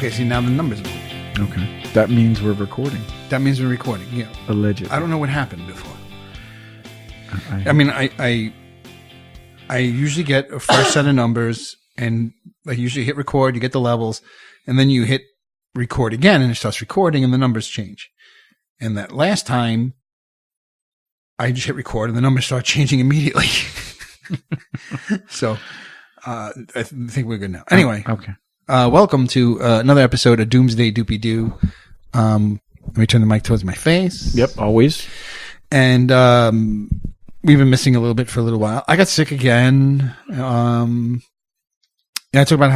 Okay, see, now the numbers are moving. Okay. That means we're recording. That means we're recording. Yeah. Allegedly. I don't know what happened before. I mean, I usually get a fresh set of numbers, and I usually hit record, you get the levels, and then you hit record again, and it starts recording, and the numbers change. And that last time, I just hit record, and the numbers start changing immediately. So, I think we're good now. Anyway. Okay. Welcome to another episode of Doomsday Doopy Doo. Let me turn the mic towards my face. Yep, always. And we've been missing a little bit for a little while. I got sick again. I talk about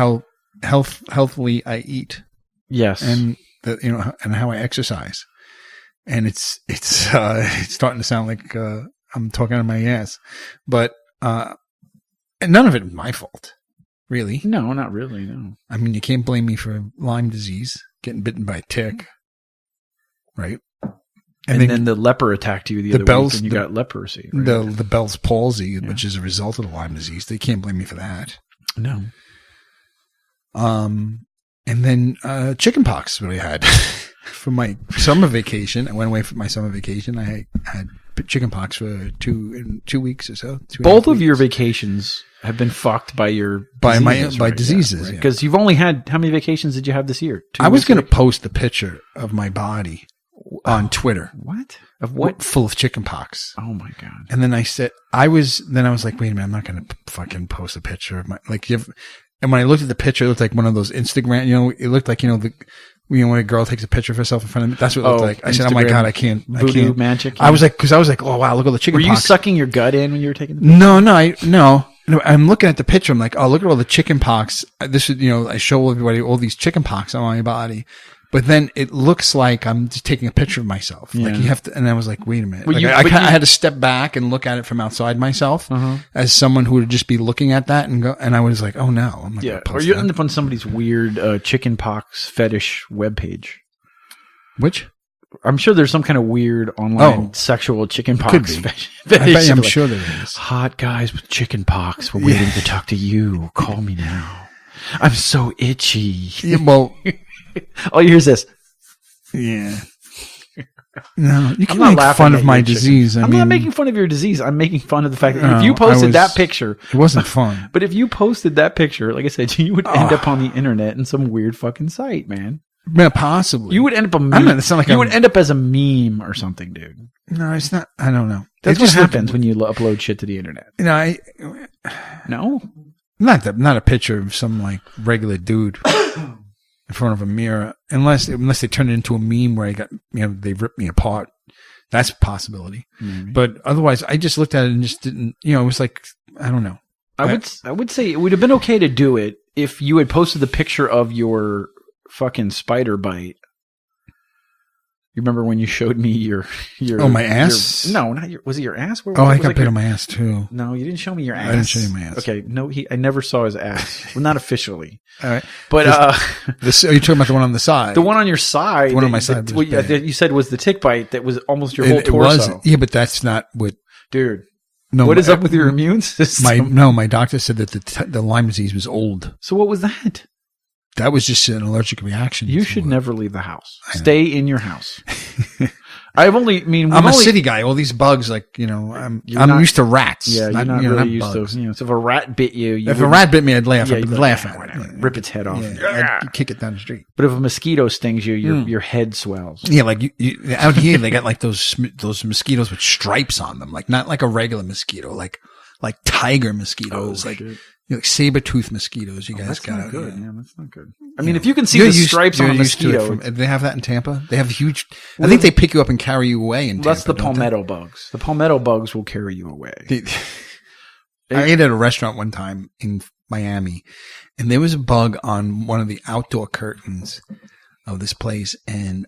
how healthily I eat. Yes. And and how I exercise. And it's starting to sound like I'm talking out of my ass, but none of it is my fault. Really? No, not really, no. I mean, you can't blame me for Lyme disease, getting bitten by a tick, right? And then the leper attacked you the other week and you got leprosy. Right? The Bell's palsy, which is a result of the Lyme disease. They can't blame me for that. No. And then chicken pox is what I had for my summer vacation. I went away for my summer vacation. I had chicken pox for 2 weeks or so. Both of your vacations have been fucked by your diseases. Because you've only had, how many vacations did you have this year? I was going to post a picture of my body on Twitter. What? Of what? Full of chicken pox. Oh my God. And then I was like, wait a minute, I'm not going to fucking post a picture of my, and when I looked at the picture, it looked like one of those Instagram, it looked like, when a girl takes a picture of herself in front of me, that's what it looked like. I said, oh my God, I can't. Voodoo magic. I was like, oh wow, look at the chicken pox. Were you sucking your gut in when you were taking the picture? No. I'm looking at the picture. I'm like, oh, look at all the chicken pox. This is, I show everybody all these chicken pox on my body. But then it looks like I'm just taking a picture of myself. Yeah. Like you have to, and I was like, wait a minute. Well, I had to step back and look at it from outside myself as someone who would just be looking at that and go, and I was like, oh no, I'm not going to post or you that. end up on somebody's weird chicken pox fetish webpage. Which? I'm sure there's some kind of weird online sexual chicken pox fetish. I'm sure there is. Hot guys with chicken pox. We're waiting to talk to you. Call me now. I'm so itchy. Yeah, well, all you hear is this. Yeah. No, you can make fun of my disease. I'm not making fun of your disease. I'm making fun of the fact that if you posted that picture, it wasn't fun. But if you posted that picture, like I said, you would end up on the internet in some weird fucking site, man. Yeah, possibly. You would end up a meme. You would end up as a meme or something, dude. No, it's not. I don't know. That's what happens when you upload shit to the internet. No, not a picture of some like regular dude in front of a mirror, unless they turn it into a meme where they ripped me apart. That's a possibility. Mm-hmm. But otherwise, I just looked at it and just didn't. It was like, I don't know. I would say it would have been okay to do it if you had posted the picture of your fucking spider bite. You remember when you showed me your my ass? No, not your. Was it your ass? I got bit on my ass too. No, you didn't show me your ass. I didn't show you my ass. Okay, no, I never saw his ass. Well, not officially. All right, but are you talking about the one on the side? The one on your side. The one on my side. That you said was the tick bite. That was almost your whole torso. Yeah, but that's not what. Dude, no. What is up with your immune system? My doctor said that the Lyme disease was old. So what was that? That was just an allergic reaction. You should never leave the house. Stay in your house. I'm a city guy. All these bugs, I'm used to rats. Yeah, you're not really used to. So if a rat bit you, if a rat bit me, I'd laugh. I'd laugh at it. Rip its head off. Yeah, I'd kick it down the street. But if a mosquito stings you, your head swells. Yeah, like you out here, they got like those mosquitoes with stripes on them, like not like a regular mosquito, like tiger mosquitoes, like saber-tooth mosquitoes. You guys got not good. Yeah, that's not good. I mean, if you can see the stripes on a mosquito, do they have that in Tampa? They have huge. I think they pick you up and carry you away in Tampa. That's the palmetto bugs. The palmetto bugs will carry you away. I ate at a restaurant one time in Miami, and there was a bug on one of the outdoor curtains of this place, and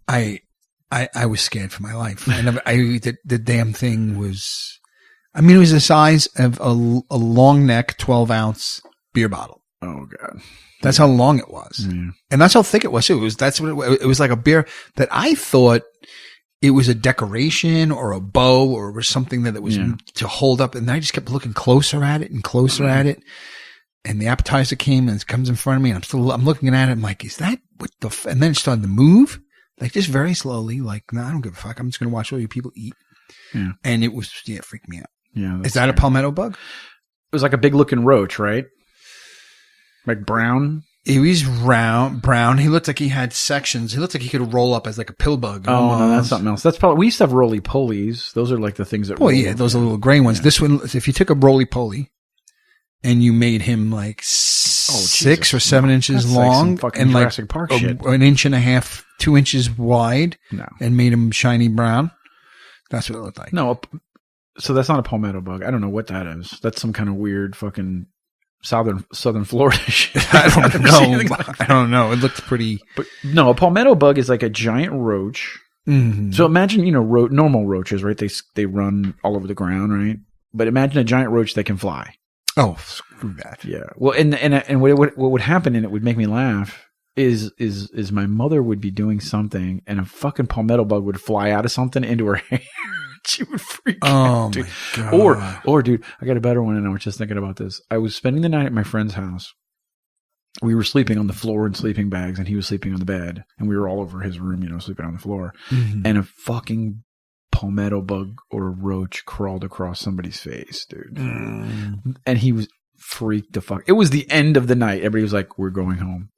I was scared for my life. The damn thing was. I mean, it was the size of a long neck, 12-ounce beer bottle. Oh God. That's how long it was. Yeah. And that's how thick it was too. It was like a beer that I thought it was a decoration or a bow or it was something that it was to hold up. And I just kept looking closer at it and closer at it. and the appetizer came and it comes in front of me, and I'm looking at it. I'm like, is that what the? And then it started to move, like just very slowly. Like, no, I don't give a fuck. I'm just gonna watch all you people eat. Yeah. And it was it freaked me out. Yeah. Is that a palmetto bug? It was like a big looking roach, right? Like brown. He was brown. He looked like he had sections. He looked like he could roll up as like a pill bug. Oh, no, that's something else. That's probably, we used to have roly-polies. Those are like the things that Well, yeah, those are little gray ones. Yeah. This one, if you took a roly-poly and you made him like 6 or 7 inches long like and like Jurassic Park shit. An inch and a half, 2 inches wide and made him shiny brown, that's what it looked like. No, so that's not a palmetto bug. I don't know what that is. That's some kind of weird fucking southern Florida shit. I don't know. I don't know. It looked pretty. But no, a palmetto bug is like a giant roach. Mm-hmm. So imagine, normal roaches, right? They run all over the ground, right? But imagine a giant roach that can fly. Oh, screw that. Yeah. Well, and what would happen, and it would make me laugh, is my mother would be doing something, and a fucking palmetto bug would fly out of something into her hair. She would freak out, dude. My God. Or, dude, I got a better one, and I was just thinking about this. I was spending the night at my friend's house. We were sleeping on the floor in sleeping bags, and he was sleeping on the bed, and we were all over his room, sleeping on the floor. Mm-hmm. And a fucking palmetto bug or a roach crawled across somebody's face, dude. Mm. And he was freaked the fuck. It was the end of the night. Everybody was like, "We're going home."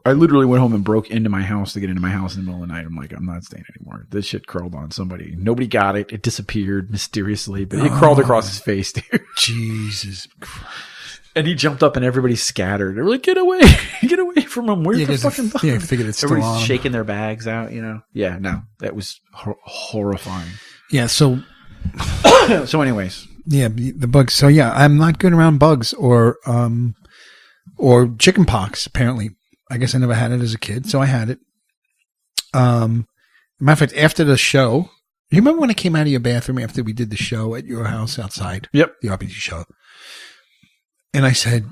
I literally went home and broke into my house to get into my house in the middle of the night. I'm like, I'm not staying anymore. This shit crawled on somebody. Nobody got it. It disappeared mysteriously, but it crawled across his face, dude. Jesus Christ. And he jumped up and everybody scattered. They were like, get away. Get away from him. Where's the fucking bug? Yeah, I figured it's still on. Everybody's shaking their bags out, Yeah, no. That was horrifying. Yeah, so... So anyways. Yeah, the bugs. So yeah, I'm not good around bugs or chicken pox, apparently. I guess I never had it as a kid, so I had it. Matter of fact, after the show, you remember when I came out of your bathroom after we did the show at your house outside? Yep. The RPG show. And I said,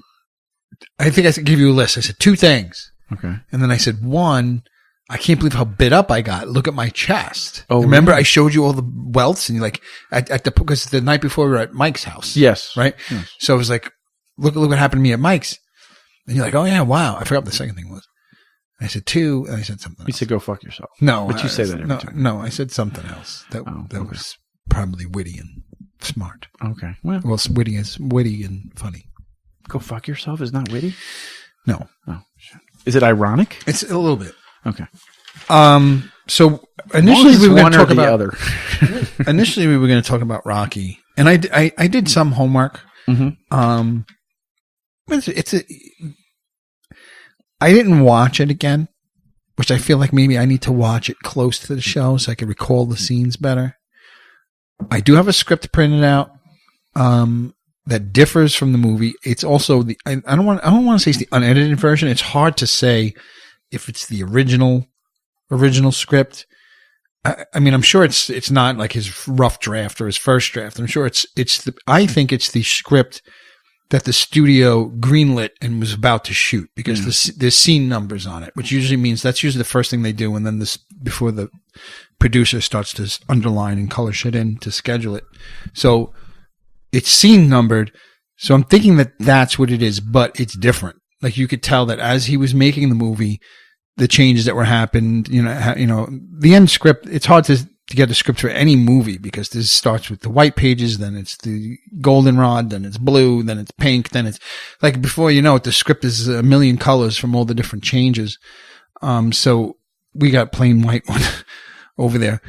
I think I gave you a list. I said 2 things. Okay. And then I said, 1, I can't believe how bit up I got. Look at my chest. Oh, remember really? I showed you all the welts and you're like, because the night before we were at Mike's house. Yes. Right? Yes. So I was like, look what happened to me at Mike's. And you're like, oh yeah, wow. I forgot what the second thing was. I said 2, and I said something else. You said go fuck yourself. No. But you say that every time. No, I said something else. That was probably witty and smart. Okay. Well, witty and funny. Go fuck yourself is not witty? No. Oh, shit. Is it ironic? It's a little bit. Okay. So initially we were going to talk about other. Initially we were going to talk about Rocky, and I did some homework. Mm-hmm. I didn't watch it again, which I feel like maybe I need to watch it close to the show so I can recall the scenes better. I do have a script printed out that differs from the movie. It's also I don't want to say it's the unedited version. It's hard to say if it's the original script. I mean, I'm sure it's not like his rough draft or his first draft. I'm sure I think it's the script that the studio greenlit and was about to shoot because there's scene numbers on it, which usually means that's usually the first thing they do. And then before the producer starts to underline and color shit in to schedule it. So it's scene numbered. So I'm thinking that that's what it is, but it's different. Like you could tell that as he was making the movie, the changes that were happened, the end script, it's hard to get a script for any movie because this starts with the white pages, then it's the goldenrod, then it's blue, then it's pink, then it's like before you know it, the script is a million colors from all the different changes. So we got plain white one over there.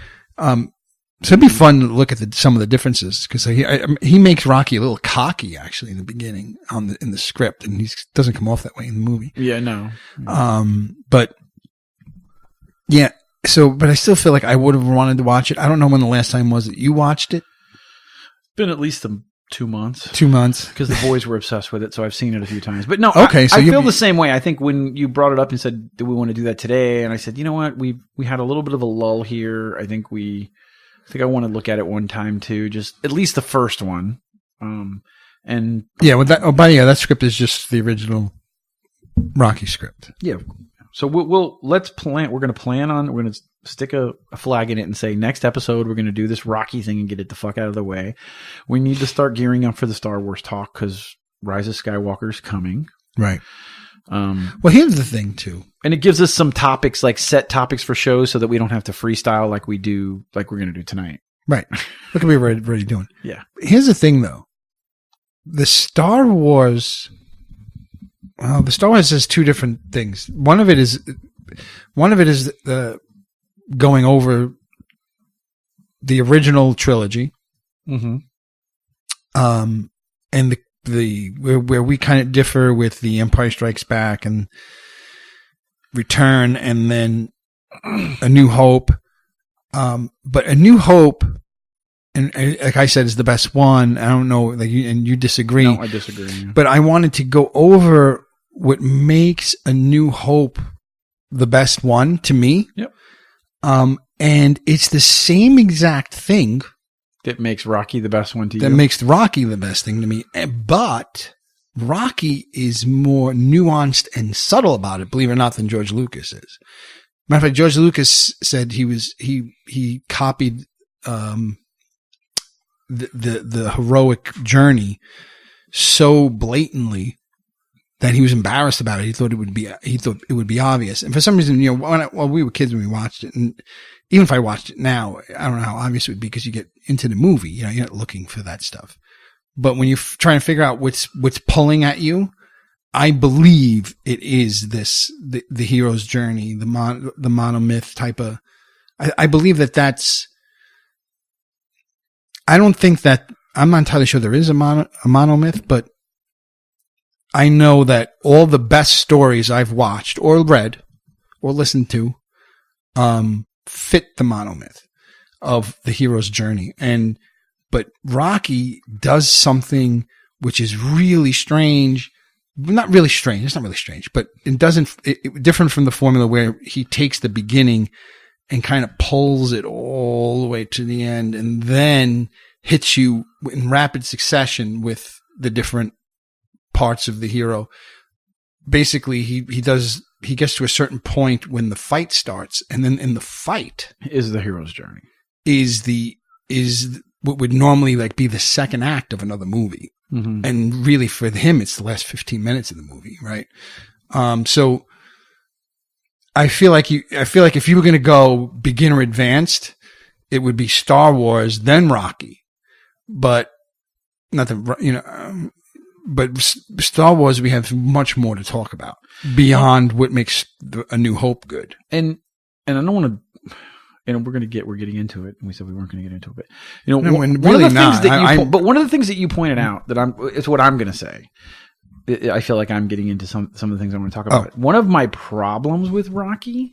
So it'd be fun to look at some of the differences because he makes Rocky a little cocky actually in the beginning in the script, and he doesn't come off that way in the movie. Yeah, no. But yeah. So, but I still feel like I would have wanted to watch it. I don't know when the last time was that you watched it. Been at least 2 months. 2 months. Because the boys were obsessed with it, so I've seen it a few times. But no, okay, I feel the same way. I think when you brought it up and said, do we want to do that today? And I said, you know what? We had a little bit of a lull here. I think I want to look at it one time too, just at least the first one. And yeah, with that. Oh, but yeah, that script is just the original Rocky script. Yeah. So let's plan. We're going to stick a flag in it and say next episode we're going to do this Rocky thing and get it the fuck out of the way. We need to start gearing up for the Star Wars talk because Rise of Skywalker's coming. Right. Well, here's the thing too. And it gives us some topics, like set topics for shows, so that we don't have to freestyle like we're going to do tonight. Right. Look at me already doing. Yeah. Here's the thing though. The Star Wars has two different things. One of it is going over the original trilogy. Mm-hmm. And where we kind of differ with the Empire Strikes Back and Return, and then A New Hope. But A New Hope, and like I said, is the best one. I don't know, like you disagree. No, I disagree. Yeah. But I wanted to go over what makes A New Hope the best one to me. Yep. And it's the same exact thing that makes Rocky the best one to you. That makes Rocky the best thing to me. But Rocky is more nuanced and subtle about it, believe it or not, than George Lucas is. Matter of fact, George Lucas said he copied the heroic journey so blatantly that he was embarrassed about it. He thought it would be obvious. And for some reason, while we were kids when we watched it, and even if I watched it now, I don't know how obvious it would be because you get into the movie, you're not looking for that stuff. But when you're trying to figure out what's pulling at you, I believe it is the hero's journey, the monomyth type of, I believe that's, I don't think that, I'm not entirely sure there is a monomyth, but I know that all the best stories I've watched or read or listened to, fit the monomyth of the hero's journey. But Rocky does something which is really strange. Not really strange. It's not really strange, but it different from the formula where he takes the beginning and kind of pulls it all the way to the end and then hits you in rapid succession with the different parts of the hero. Basically, he gets to a certain point when the fight starts, and then in the fight is the hero's journey. Is what would normally like be the second act of another movie. Mm-hmm. And really for him, it's the last 15 minutes of the movie, right? So I feel like if you were going to go beginner advanced, it would be Star Wars, then Rocky. But not the, but Star Wars, we have much more to talk about beyond what makes A New Hope good. And I don't want to, we're getting into it. And we said we weren't going to get into it, but one of the things that you pointed out it's what I'm going to say. I feel like I'm getting into some of the things I want to talk about. One of my problems with Rocky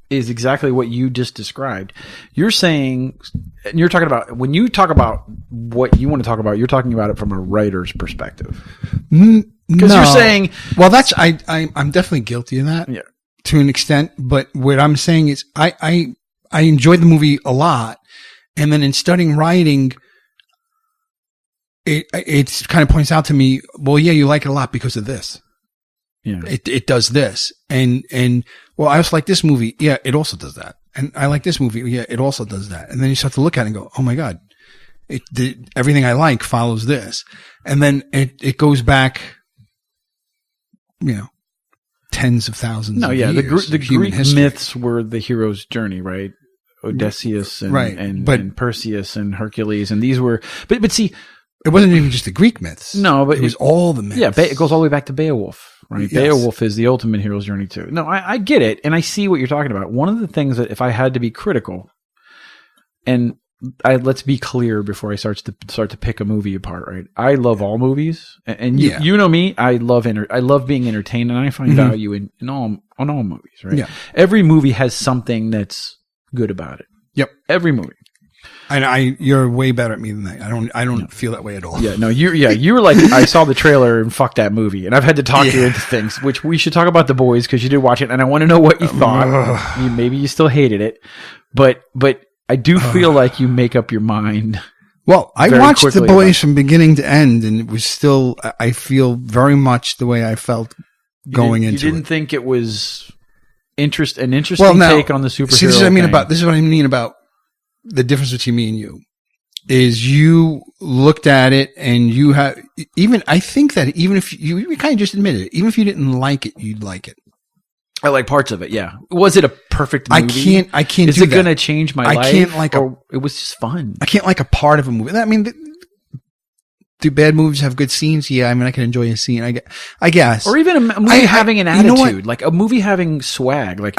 is exactly what you just described. You're saying, and you're talking about, when you talk about what you want to talk about, you're talking about it from a writer's perspective. Because you're saying, well, I'm definitely guilty of that to an extent. But what I'm saying is I enjoyed the movie a lot. And then in studying writing, it kind of points out to me, well, yeah, you like it a lot because of this. Yeah. It does this. And well, I also like this movie. Yeah, it also does that. And I like this movie. Yeah, it also does that. And then you start to look at it and go, oh my God, everything I like follows this. And then it goes back, tens of thousands of years. The Greek myths were the hero's journey, right? Odysseus and Perseus and Hercules. And these were, but see, it wasn't even just the Greek myths. No, but it was all the myths. Yeah, it goes all the way back to Beowulf, right? Yes. Beowulf is the ultimate hero's journey too. No, I get it, and I see what you're talking about. One of the things that if I had to be critical, and let's be clear before I start to pick a movie apart, right? I love all movies, and you know me. I love being entertained, and I find value in all movies, right? Yeah. Every movie has something that's good about it. Yep. Every movie. You're way better at me than that. I don't feel that way at all. Yeah, no, you were like, I saw the trailer and fuck that movie, and I've had to talk you into things, which we should talk about The Boys because you did watch it, and I want to know what you thought. Maybe you still hated it, but I do feel like you make up your mind. Well, I watched The Boys from beginning to end, and it was still, I feel very much the way I felt going into it. You didn't think it was an interesting take on the superhero? See, this is what I mean about the difference between me and you. is you looked at it and you have I think that even if you kind of just admitted it, even if you didn't like it, you'd like it. I like parts of it. Yeah. Was it a perfect movie? I can't. Is it going to change my life? I can't like it was just fun. I can't like a part of a movie. I mean, do bad movies have good scenes? Yeah. I mean, I can enjoy a scene. I guess. Or even a movie having an attitude, like a movie having swag, like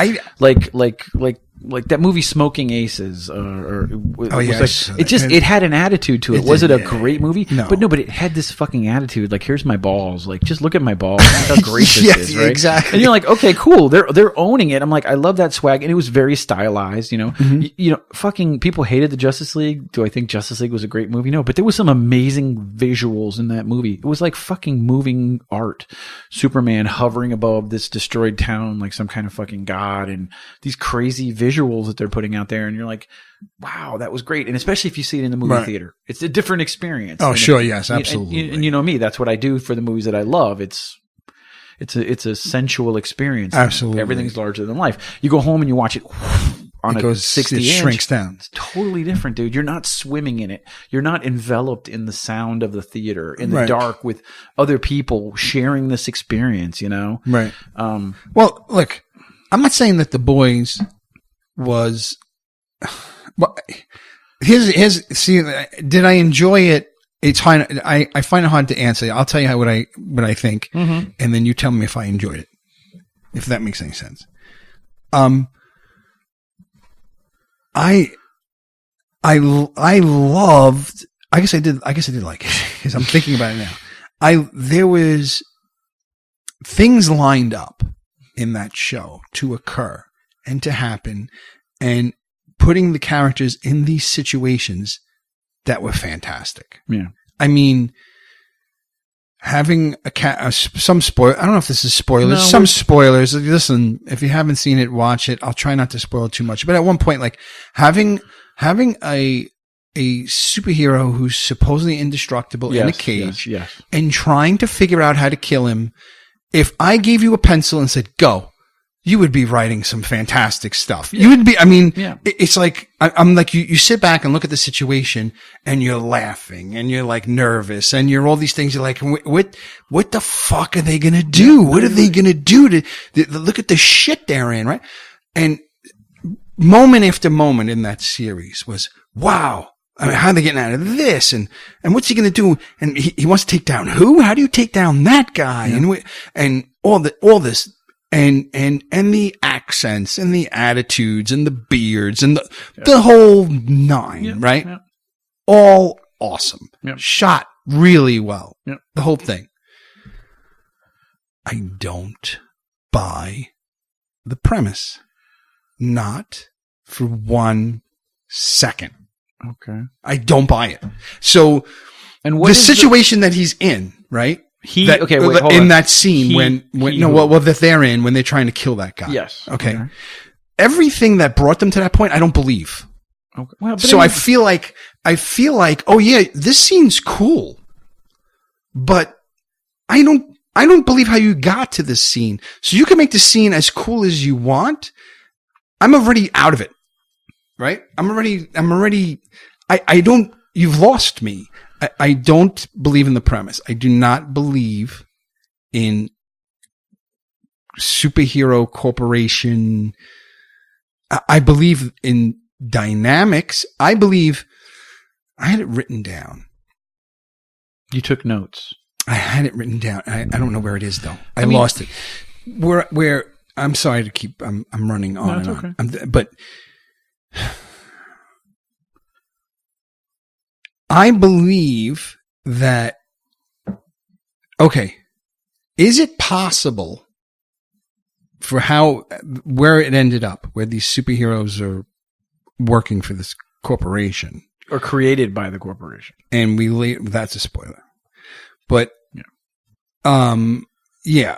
that movie Smoking Aces, it had an attitude to it. Was it a great movie? No. But it had this fucking attitude. Like, here's my balls. Like, just look at my balls. Look how great this is, right? Exactly. And you're like, okay, cool. They're owning it. I'm like, I love that swag. And it was very stylized, you know? Mm-hmm. Fucking people hated the Justice League. Do I think Justice League was a great movie? No, but there was some amazing visuals in that movie. It was like fucking moving art. Superman hovering above this destroyed town like some kind of fucking god, and these crazy visuals that they're putting out there, and you're like, wow, that was great. And especially if you see it in the movie theater, it's a different experience. Oh, sure. Yes, absolutely. And you know me, that's what I do for the movies that I love. It's a sensual experience. Absolutely. Everything's larger than life. You go home and you watch it on a 60 inch. It shrinks down. It's totally different, dude. You're not swimming in it. You're not enveloped in the sound of the theater in the dark with other people sharing this experience, you know? Right. Well, look, I'm not saying that The Boys was, well, see, did I enjoy it? It's fine. I find it hard to answer. I'll tell you what I think, and then you tell me if I enjoyed it, if that makes any sense. I loved. I guess I did like it because I'm thinking about it now. There was things lined up in that show to occur and to happen, and putting the characters in these situations that were fantastic. Yeah. I mean, having some spoil. I don't know if this is spoilers. Some spoilers. Listen, if you haven't seen it, watch it. I'll try not to spoil too much. But at one point, like having a superhero who's supposedly indestructible in a cage and trying to figure out how to kill him. If I gave you a pencil and said, go, you would be writing some fantastic stuff. You would be, I mean, it's like, I'm like, you sit back and look at the situation and you're laughing and you're like nervous and you're all these things. You're like, what the fuck are they going to do? What are they going to do to look at the shit they're in, right? And moment after moment in that series was, wow. I mean, how are they getting out of this? And what's he going to do? And he wants to take down who? How do you take down that guy? Yeah. And all this. And the accents and the attitudes and the beards and the whole nine, right? Yeah. All awesome. Yeah. Shot really well. Yeah. The whole thing. I don't buy the premise. Not for 1 second. Okay. I don't buy it. So, and what the situation that he's in, right? In that scene that they're in when they're trying to kill that guy. Yes. Okay. Everything that brought them to that point, I don't believe. Okay. Well, so I feel like, oh yeah, this scene's cool, but I don't believe how you got to this scene. So you can make the scene as cool as you want. I'm already out of it. Right? You've lost me. I don't believe in the premise. I do not believe in superhero corporation. I believe in dynamics. I had it written down. You took notes. I had it written down. I don't know where it is though. I lost it. Where I'm sorry to keep, I'm running on and on. Okay. But I believe that, okay, is it possible for where it ended up, where these superheroes are working for this corporation? Or created by the corporation. And that's a spoiler. But, yeah.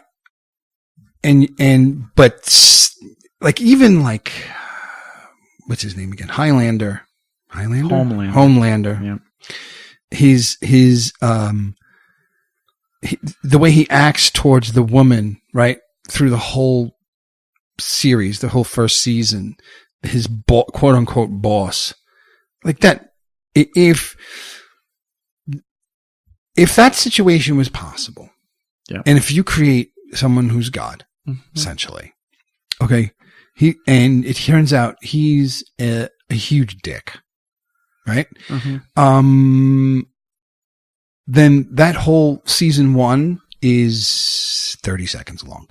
But like, even like, what's his name again? Homelander. Yeah. The way he acts towards the woman, right? Through the whole series, the whole first season, his quote unquote boss, like that if that situation was possible, yeah, and if you create someone who's God, essentially, okay, it turns out he's a huge dick, right? Then that whole season 1 is 30 seconds long.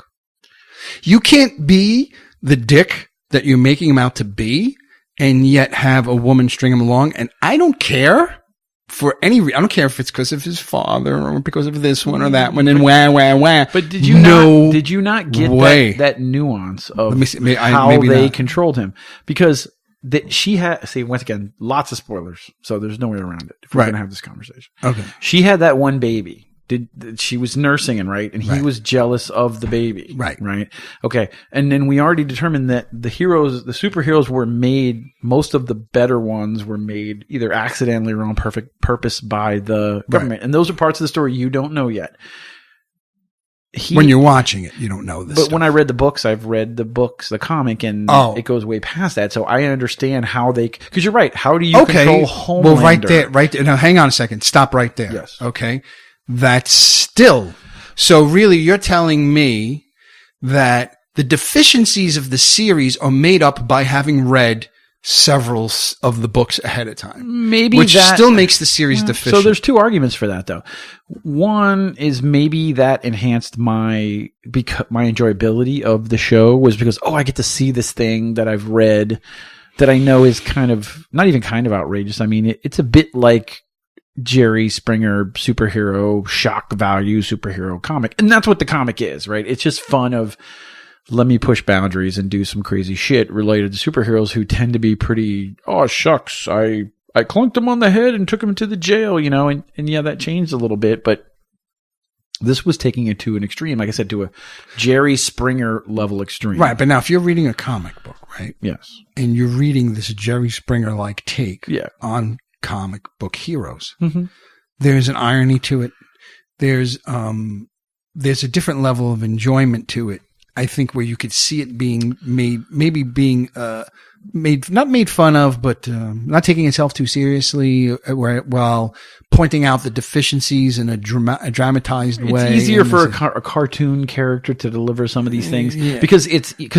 You can't be the dick that you're making him out to be and yet have a woman string him along. And I don't care for any reason. I don't care if it's because of his father or because of this one or that one and wah. But did you not get that nuance of how they controlled him? Because she had, once again, lots of spoilers, so there's no way around it if we're going to have this conversation. Okay. She had that one baby. She was nursing him, right? And he was jealous of the baby. Right. Right. Okay. And then we already determined that the superheroes were made, most of the better ones were made either accidentally or on purpose by the government. And those are parts of the story you don't know yet. When you're watching it, you don't know this. But when I read the books, I've read the comic, and it goes way past that. So I understand how because you're right. How do you control Homelander? Well, right there. Now, hang on a second. Stop right there. Yes. Okay. That's still. So really, you're telling me that the deficiencies of the series are made up by having read several of the books ahead of time. Which still makes the series deficient. So there's two arguments for that, though. One is maybe that enhanced my enjoyability of the show was because, I get to see this thing that I've read that I know is kind of, not even kind of outrageous. I mean, it's a bit like Jerry Springer superhero, shock value superhero comic. And that's what the comic is, right? It's just fun of, let me push boundaries and do some crazy shit related to superheroes who tend to be pretty, shucks, I clunked him on the head and took him to the jail, and yeah, that changed a little bit, but this was taking it to an extreme, like I said, to a Jerry Springer level extreme. Right, but now if you're reading a comic book, right? Yes. And you're reading this Jerry Springer-like take on comic book heroes, there's an irony to it. There's a different level of enjoyment to it. I think where you could see it being made, maybe being not made fun of, but not taking itself too seriously, while pointing out the deficiencies in a dramatized way. It's easier for a cartoon character to deliver some of these things because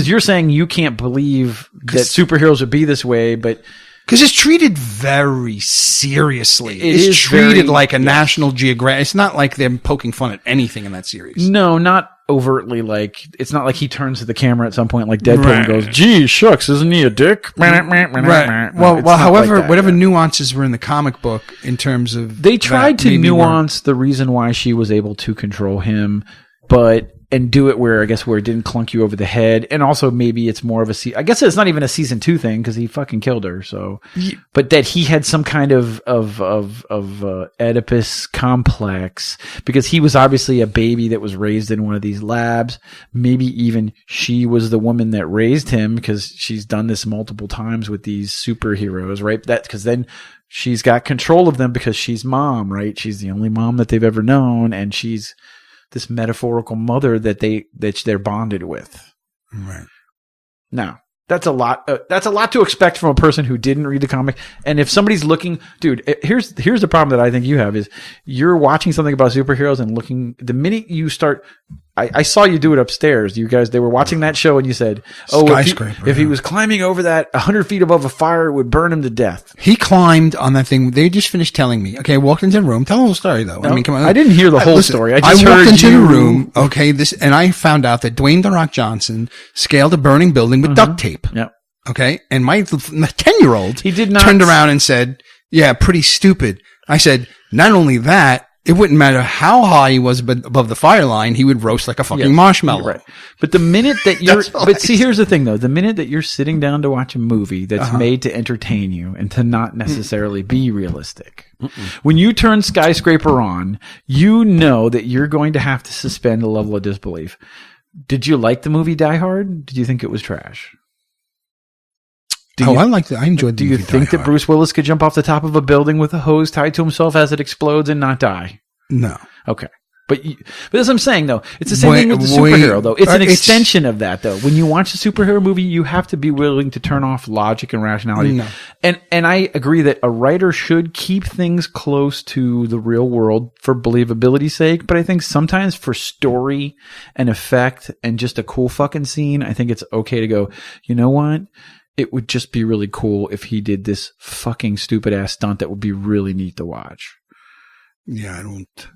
you're saying you can't believe that superheroes would be this way, but. Because it's treated very seriously. It's treated like a National Geographic. It's not like they're poking fun at anything in that series. No, not overtly. Like, it's not like he turns to the camera at some point like Deadpool and goes, "Gee, shucks, isn't he a dick?" Right. Well, however, whatever nuances were in the comic book in terms of they tried to nuance the reason why she was able to control him, and do it where it didn't clunk you over the head. And also maybe it's more of I guess it's not even a season 2 thing because he fucking killed her. So, but that he had some kind of Oedipus complex because he was obviously a baby that was raised in one of these labs. Maybe even she was the woman that raised him because she's done this multiple times with these superheroes, right? Because then she's got control of them because she's mom, right? She's the only mom that they've ever known. And she's this metaphorical mother that they're bonded with. Right. Now, that's a lot to expect from a person who didn't read the comic. And if somebody's looking, dude, here's the problem that I think you have is you're watching something about superheroes and looking, the minute you start, I saw you do it upstairs. You guys, they were watching that show and you said, if he was climbing over that 100 feet above a fire, it would burn him to death. He climbed on that thing. They just finished telling me. Okay, I walked into the room. Tell the whole story though. No, I mean, come on. I didn't hear the whole story. I just walked into the room. Okay, and I found out that Dwayne "The Rock" Johnson scaled a burning building with duct tape. Yep. Okay. And my 10-year-old he did not turned around and said, yeah, pretty stupid. I said, not only that, it wouldn't matter how high he was above the fire line, he would roast like a fucking marshmallow. Right. But the minute that here's the thing though. The minute that you're sitting down to watch a movie that's made to entertain you and to not necessarily be realistic. When you turn Skyscraper on, you know that you're going to have to suspend a level of disbelief. Did you like the movie Die Hard? Did you think it was trash? I liked it. I enjoyed the movie. Do you think that Bruce Willis could jump off the top of a building with a hose tied to himself as it explodes and not die? No. Okay. But that's what I'm saying, though. It's the same thing with the superhero, though. It's an extension of that, though. When you watch a superhero movie, you have to be willing to turn off logic and rationality. No. And I agree that a writer should keep things close to the real world for believability's sake. But I think sometimes for story and effect and just a cool fucking scene, I think it's okay to go, you know what? It would just be really cool if he did this fucking stupid ass stunt that would be really neat to watch. Yeah, I don't.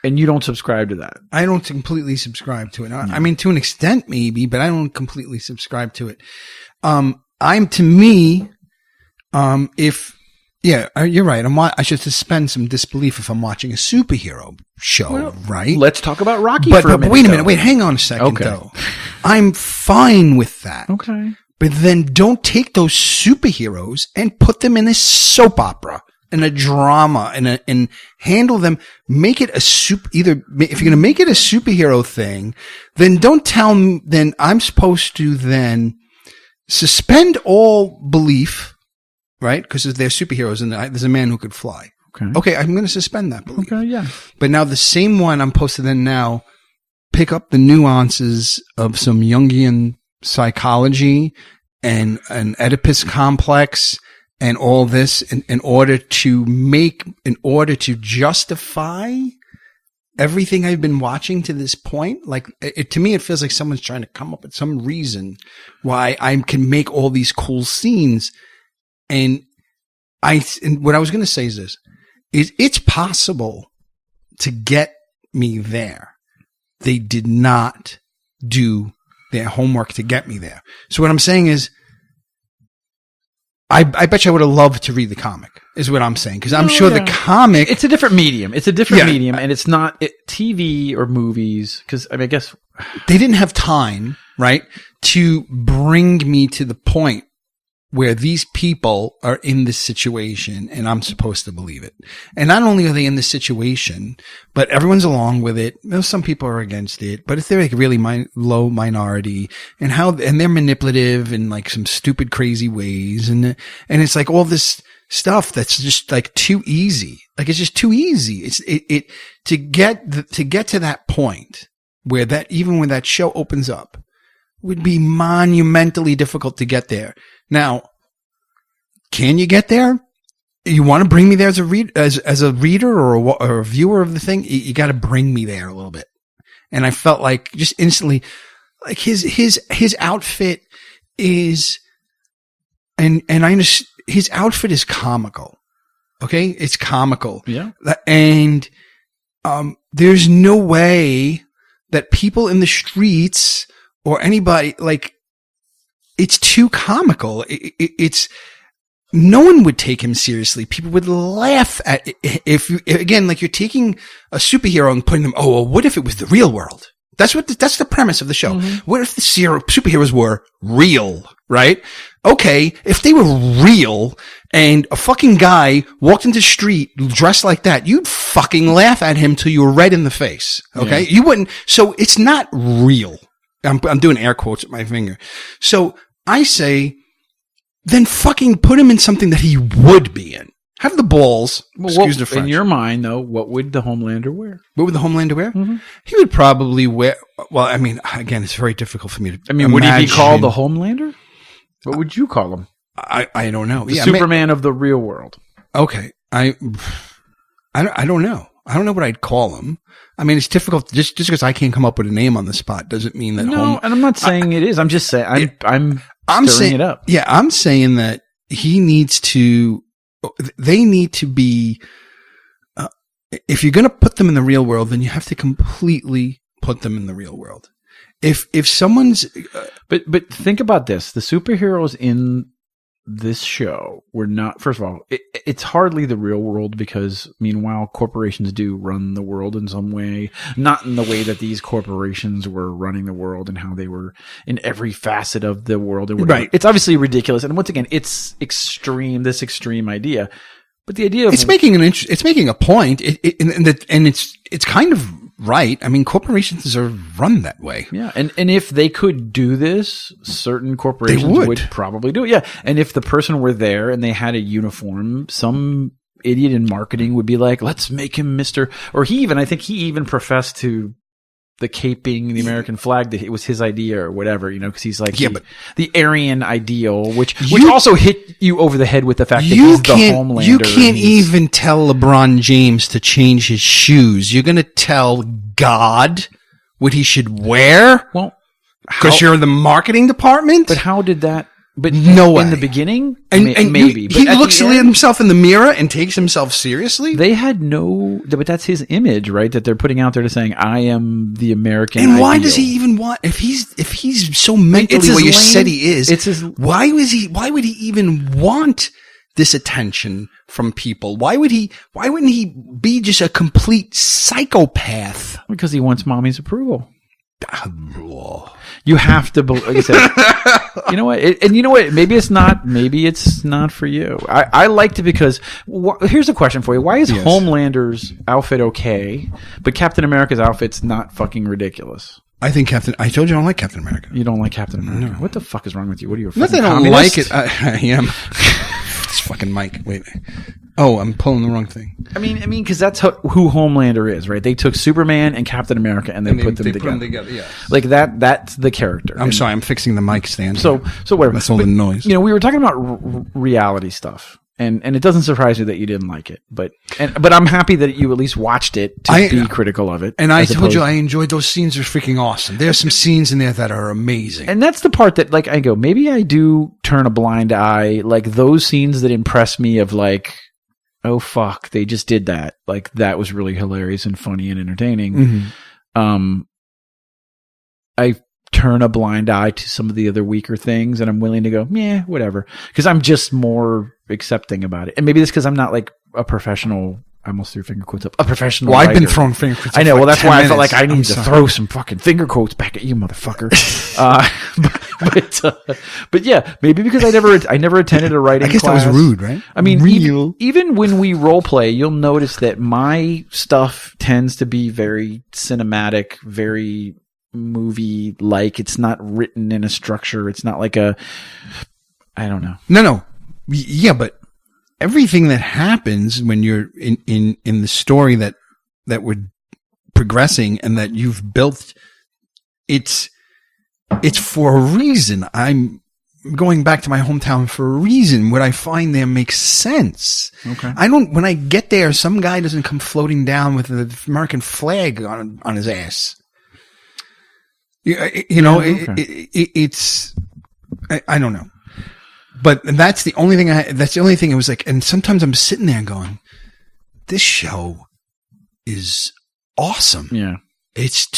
And you don't subscribe to that. I don't completely subscribe to it. I mean, to an extent, maybe, but I don't completely subscribe to it. You're right. I should suspend some disbelief if I'm watching a superhero show, right? Let's talk about Rocky but, for a minute. But wait a minute. Wait, hang on a second, though. I'm fine with that. Okay. But then don't take those superheroes and put them in a soap opera. In a drama and handle them, make it either if you're going to make it a superhero thing, then don't tell me, then I'm supposed to then suspend all belief, right? Because they're superheroes and there's a man who could fly. Okay. I'm going to suspend that belief. Okay, yeah. But now the same one I'm supposed to then now pick up the nuances of some Jungian psychology and an Oedipus complex and all this in order to justify everything I've been watching to this point. Like to me, it feels like someone's trying to come up with some reason why I can make all these cool scenes. And what I was going to say is this, it's possible to get me there. They did not do their homework to get me there. So what I'm saying is, I bet you I would have loved to read the comic, is what I'm saying. Because I'm sure the comic... It's a different medium. Medium, and it's not TV or movies. Because, I guess... They didn't have time, right, to bring me to the point where these people are in this situation and I'm supposed to believe it. And not only are they in this situation, but everyone's along with it. Some people are against it, but if they're like really low minority and they're manipulative in like some stupid, crazy ways. And it's like all this stuff that's just like too easy. Like it's just too easy. To get to that point where even when that show opens up would be monumentally difficult to get there. Now, can you get there? You want to bring me there as a reader or a viewer of the thing? You got to bring me there a little bit. And I felt like just instantly, like his outfit is, and I understand his outfit is comical. Okay, it's comical. Yeah, and there's no way that people in the streets or anybody like. It's too comical. It's no one would take him seriously. People would laugh at if you, again, like you're taking a superhero and putting them. Oh, well, what if it was the real world? That's the premise of the show. Mm-hmm. What if the superheroes were real? Right? Okay, if they were real and a fucking guy walked into the street dressed like that, you'd fucking laugh at him till you were red in the face. Okay, you wouldn't. So it's not real. I'm doing air quotes with my finger. So I say, then fucking put him in something that he would be in. Have the balls. Excuse the French. In your mind, though, what would the Homelander wear? What would the Homelander wear? Mm-hmm. He would probably wear. Well, I mean, again, it's very difficult for me to. Would he be called the Homelander? What would you call him? I don't know. The Superman of the real world. Okay, I don't know. I don't know what I'd call him. I mean, it's difficult. Just because I can't come up with a name on the spot doesn't mean that. No, and I'm not saying it is. I'm just saying I'm stirring it up. Yeah, I'm saying that he needs to. They need to be. If you're going to put them in the real world, then you have to completely put them in the real world. If someone's, but think about this: the superheroes in this show were not. First of all, it's hardly the real world because meanwhile, corporations do run the world in some way, not in the way that these corporations were running the world and how they were in every facet of the world. And right. It's obviously ridiculous, and once again, it's extreme. This extreme idea, but the idea of it's making a point, and it's kind of. Right. I mean, corporations are run that way. Yeah. And if they could do this, certain corporations would probably do it. Yeah. And if the person were there and they had a uniform, some idiot in marketing would be like, let's make him Mr. Or I think he even professed to the caping the American flag that it was his idea or whatever, because he's like the Aryan ideal, which also hit you over the head with the fact that he's the Homelander. You can't even tell LeBron James to change his shoes. You're going to tell God what he should wear? Well, because you're in the marketing department? But how did that? But no way. In the beginning, and maybe. He looks at himself in the mirror and takes himself seriously? They had but that's his image, right? That they're putting out there to saying, I am the American And why ideal. does he even want, if he's so mentally what you said he is, why would he even want this attention from people? Why wouldn't he be just a complete psychopath? Because he wants mommy's approval. You have to believe, like I said, you know what? And you know what? Maybe it's not for you. I liked it because here's a question for you. Why is Homelander's outfit okay, but Captain America's outfit's not fucking ridiculous? I told you I don't like Captain America. You don't like Captain America? No. What the fuck is wrong with you? What are you, a fucking Nothing, I don't communist? like it. I am. This fucking mic. Wait. Oh, I'm pulling the wrong thing. I mean, because that's who Homelander is, right? They took Superman and Captain America and they put them together. Yes. Like that's the character. I'm sorry, I'm fixing the mic stand. So whatever. That's all the noise. We were talking about reality stuff. And it doesn't surprise me that you didn't like it, but I'm happy that you at least watched it to be critical of it. And I told you I enjoyed those scenes. Are freaking awesome. There's some scenes in there that are amazing. And that's the part that like I go, maybe I do turn a blind eye. Like those scenes that impress me of like, oh fuck, they just did that. Like that was really hilarious and funny and entertaining. Mm-hmm. I turn a blind eye to some of the other weaker things, and I'm willing to go, yeah, whatever, because I'm just more accepting about it. And maybe it's because I'm not like a professional. I almost threw finger quotes up. A professional. Well, writer. I've been throwing finger quotes up. I know. Well, that's why I felt like I need need to throw some fucking finger quotes back at you, motherfucker. But yeah, maybe because I never attended a writing class. I guess that was rude, right? I mean, even when we role play, you'll notice that my stuff tends to be very cinematic, very movie like. It's not written in a structure. It's not like I don't know. No. Yeah, but everything that happens when you're in the story that we're progressing and that you've built, it's for a reason. I'm going back to my hometown for a reason. What I find there makes sense. Okay. When I get there, some guy doesn't come floating down with the American flag on his ass. Okay. It's I don't know. But that's the only thing it was like, and sometimes I'm sitting there going, this show is awesome. Yeah. It's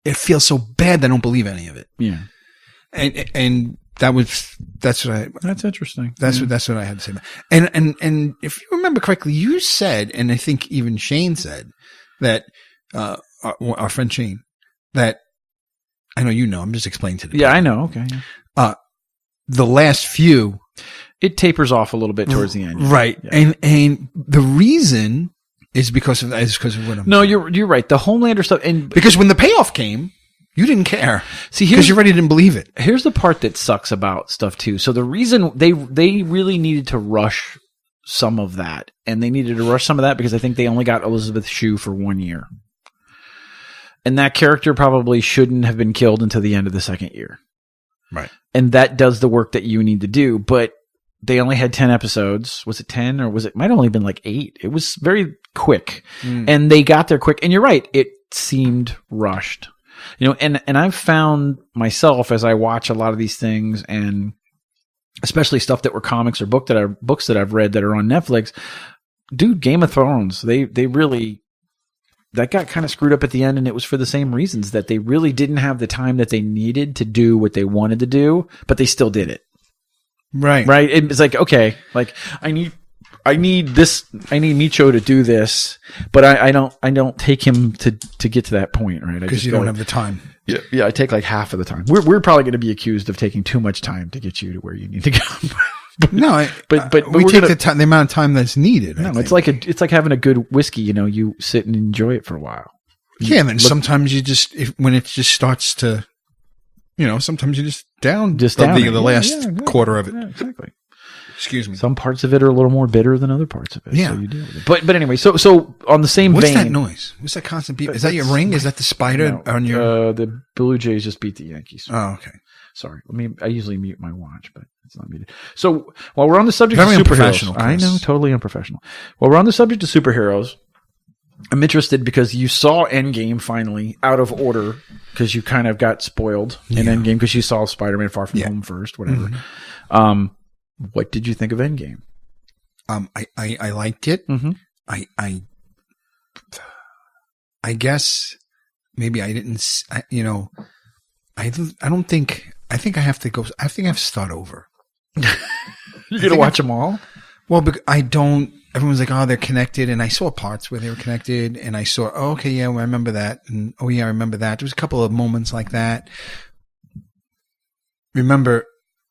it feels so bad that I don't believe any of it. Yeah. And that's interesting. That's what I had to say. And if you remember correctly, you said, and I think even Shane said that, our friend Shane, that I know, I'm just explaining to the people. I know. Okay. Yeah. The last few, it tapers off a little bit towards the end. Right. Yeah. And the reason is because of what I'm No, you're right. The Homelander stuff, and because when the payoff came, you didn't care. See, because you already didn't believe it. Here's the part that sucks about stuff too. So the reason they really needed to rush some of that, and they needed to rush some of that because I think they only got Elizabeth Shue for 1 year. And that character probably shouldn't have been killed until the end of the second year. Right. And that does the work that you need to do. But they only had 10 episodes. Was it 10 or might have only been like 8. It was very quick. And they got there quick. And you're right. It seemed rushed. And I've found myself as I watch a lot of these things, and especially stuff that were comics or books that I've read that are on Netflix. Dude, Game of Thrones, they really, that got kind of screwed up at the end, and it was for the same reasons, that they really didn't have the time that they needed to do what they wanted to do, but they still did it. Right. It's like, okay, like I need Micho to do this, but I don't take him to get to that point, right? Because you don't have the time. Yeah, I take like half of the time. We're probably going to be accused of taking too much time to get you to where you need to go. But we take the amount of time that's needed. No, it's like having a good whiskey. You sit and enjoy it for a while. Yeah, and then sometimes you just when it just starts to, sometimes you just down the last quarter of it. Yeah, exactly. Excuse me. Some parts of it are a little more bitter than other parts of it. Yeah. So you deal with it. But anyway, so on the same What's vein. that noise? What's that constant beep? Is that your ring? Is that the spider on your? The Blue Jays just beat the Yankees. Oh, okay. Sorry. I usually mute my watch, but it's not muted. So while we're on the subject Very of unprofessional, superheroes, I Chris. know, totally unprofessional. While we're on the subject of superheroes, I'm interested because you saw Endgame finally out of order because you kind of got spoiled in Endgame because you saw Spider-Man Far From Home first, whatever. Mm-hmm. What did you think of Endgame? I liked it. Mm-hmm. I guess maybe I didn't. I don't think. I think I have to go. I think I have to start over. You're gonna watch them all? Well, I don't. Everyone's like, oh, they're connected, and I saw parts where they were connected, and I saw, oh, okay, yeah, well, I remember that, and oh yeah, I remember that. There was a couple of moments like that. Remember,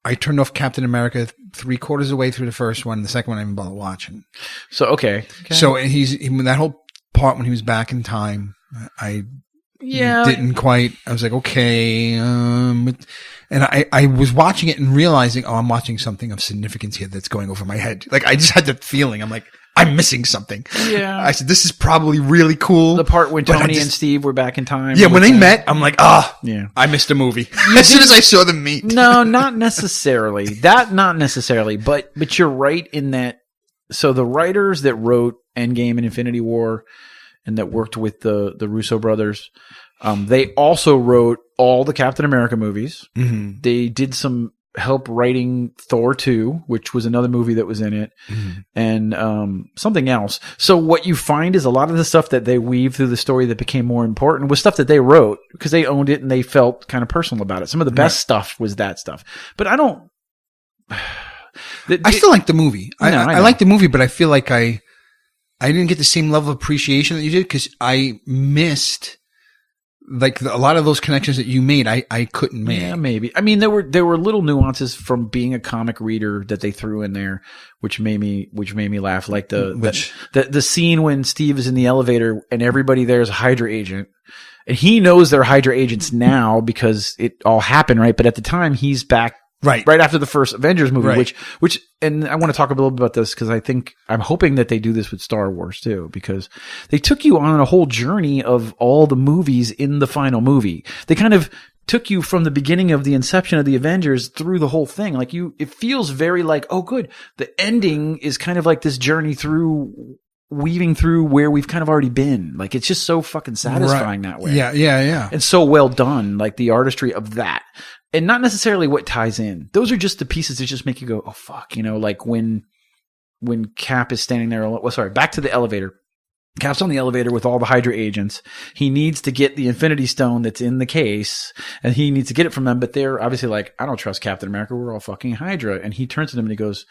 I turned off Captain America 3/4 of the way through the first one. The second one I didn't bother watching. So okay. So that whole part when he was back in time, I didn't quite. I was like, okay, and I was watching it and realizing, oh, I'm watching something of significance here that's going over my head. Like I just had that feeling. I'm like, I'm missing something. Yeah. I said, this is probably really cool. The part when Tony and Steve were back in time. Yeah, when they met, I'm like, yeah, I missed a movie. As soon as I saw them meet. No, not necessarily. Not necessarily. But you're right in that. So the writers that wrote Endgame and Infinity War and that worked with the Russo brothers, they also wrote all the Captain America movies. Mm-hmm. They did some help writing Thor 2, which was another movie that was in it, and something else. So what you find is a lot of the stuff that they weave through the story that became more important was stuff that they wrote because they owned it and they felt kind of personal about it. Some of the best stuff was that stuff. But I don't... I still like the movie. I like the movie, but I feel like I didn't get the same level of appreciation that you did because I missed... Like a lot of those connections that you made, I couldn't make. Yeah, maybe. I mean, there were little nuances from being a comic reader that they threw in there, which made me laugh. Like the scene when Steve is in the elevator and everybody there is a Hydra agent, and he knows they're Hydra agents now because it all happened, right? But at the time, he's back. Right after the first Avengers movie, which, and I want to talk a little bit about this because I'm hoping that they do this with Star Wars too, because they took you on a whole journey of all the movies in the final movie. They kind of took you from the beginning of the inception of the Avengers through the whole thing. Like it feels very like, oh, good. The ending is kind of like this journey through weaving through where we've kind of already been. Like it's just so fucking satisfying that way. Yeah. And so well done. Like the artistry of that. And not necessarily what ties in. Those are just the pieces that just make you go, oh fuck, like when Cap is standing there, back to the elevator. Cap's on the elevator with all the Hydra agents. He needs to get the Infinity Stone that's in the case, and he needs to get it from them, but they're obviously like, I don't trust Captain America, we're all fucking Hydra. And he turns to them and he goes,